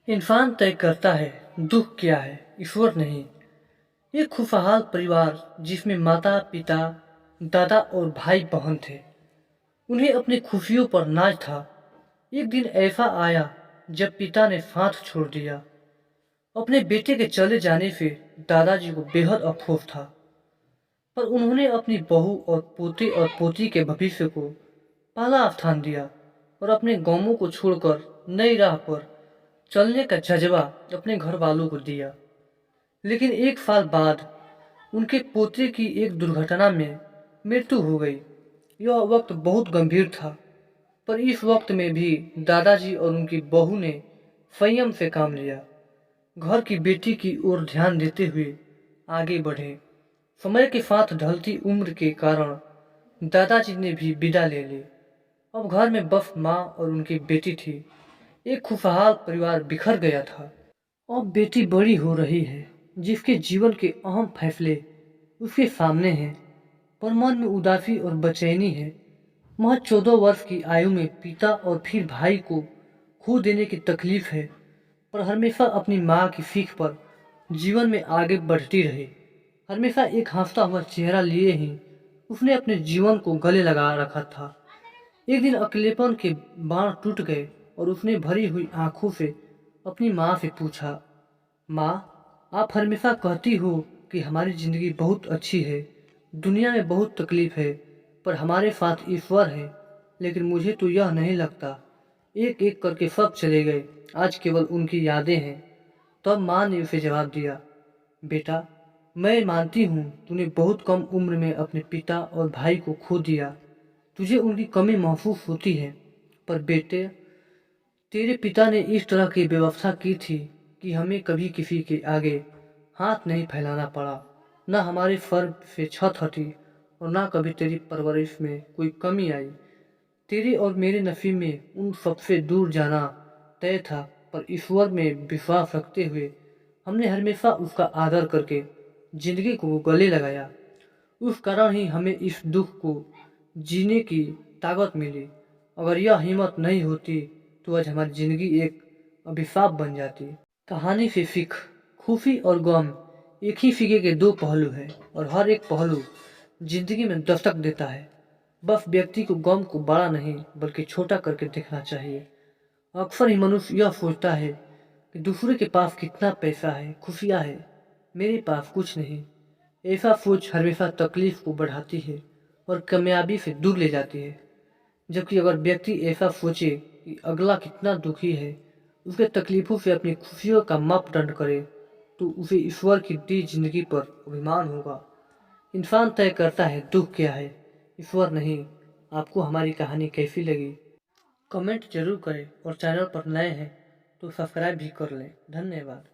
इंसान तय करता है दुख क्या है, ईश्वर नहीं। एक खुशहाल परिवार जिसमें माता पिता, दादा और भाई बहन थे, उन्हें अपनी खुशियों पर नाज था। एक दिन ऐसा आया जब पिता ने साथ छोड़ दिया। अपने बेटे के चले जाने से दादाजी को बेहद अफसोस था, पर उन्होंने अपनी बहू और पोते और पोती के भविष्य को पहला स्थान दिया और अपने गांवों को छोड़कर नई राह पर चलने का जज्बा अपने घर वालों को दिया। लेकिन एक साल बाद उनके पोते की एक दुर्घटना में मृत्यु हो गई। यह वक्त बहुत गंभीर था, पर इस वक्त में भी दादाजी और उनकी बहू ने संयम से काम लिया। घर की बेटी की ओर ध्यान देते हुए आगे बढ़े। समय के साथ ढलती उम्र के कारण दादाजी ने भी विदा ले ली। अब घर में बस माँ और उनकी बेटी थी। एक खुशहाल परिवार बिखर गया था। अब बेटी बड़ी हो रही है, जिसके जीवन के अहम फैसले उसके सामने हैं, पर मन में उदासी और बेचैनी है। महज 14 वर्ष की आयु में पिता और फिर भाई को खो देने की तकलीफ है, पर हमेशा अपनी माँ की सीख पर जीवन में आगे बढ़ती रही। हमेशा एक हंसता हुआ चेहरा लिए ही उसने अपने जीवन को गले लगा रखा था। एक दिन अकेलेपन के बाण टूट गए और उसने भरी हुई आंखों से अपनी माँ से पूछा, माँ, आप हमेशा कहती हो कि हमारी जिंदगी बहुत अच्छी है, दुनिया में बहुत तकलीफ है, पर हमारे साथ ईश्वर है। लेकिन मुझे तो यह नहीं लगता। एक एक करके सब चले गए, आज केवल उनकी यादें हैं। तब माँ ने उसे जवाब दिया, बेटा, मैं मानती हूँ तूने बहुत कम उम्र में अपने पिता और भाई को खो दिया। तुझे उनकी कमी महसूस होती है, पर बेटे, तेरे पिता ने इस तरह की व्यवस्था की थी कि हमें कभी किसी के आगे हाथ नहीं फैलाना पड़ा। न हमारे सर से छत हटी और न कभी तेरी परवरिश में कोई कमी आई। तेरे और मेरे नसीब में उन सबसे दूर जाना तय था, पर ईश्वर में विश्वास रखते हुए हमने हमेशा उसका आदर करके जिंदगी को गले लगाया। उस कारण ही हमें इस दुख को जीने की ताकत मिली। अगर यह हिम्मत नहीं होती तो आज हमारी जिंदगी एक अभिशाप बन जाती। कहानी से सीख, खुशी और गम एक ही सिक्के के दो पहलू हैं और हर एक पहलू जिंदगी में दस्तक देता है। बस व्यक्ति को गम को बड़ा नहीं बल्कि छोटा करके देखना चाहिए। अक्सर ही मनुष्य यह सोचता है कि दूसरे के पास कितना पैसा है, खुशियाँ है, मेरे पास कुछ नहीं। ऐसा सोच हमेशा तकलीफ को बढ़ाती है और कामयाबी से दूर ले जाती है। जबकि अगर व्यक्ति ऐसा सोचे कि अगला कितना दुखी है, उसके तकलीफों से अपनी खुशियों का मापदंड करे, तो उसे ईश्वर की दी जिंदगी पर अभिमान होगा। इंसान तय करता है दुख क्या है, ईश्वर नहीं। आपको हमारी कहानी कैसी लगी कमेंट जरूर करें और चैनल पर नए हैं तो सब्सक्राइब भी कर लें। धन्यवाद।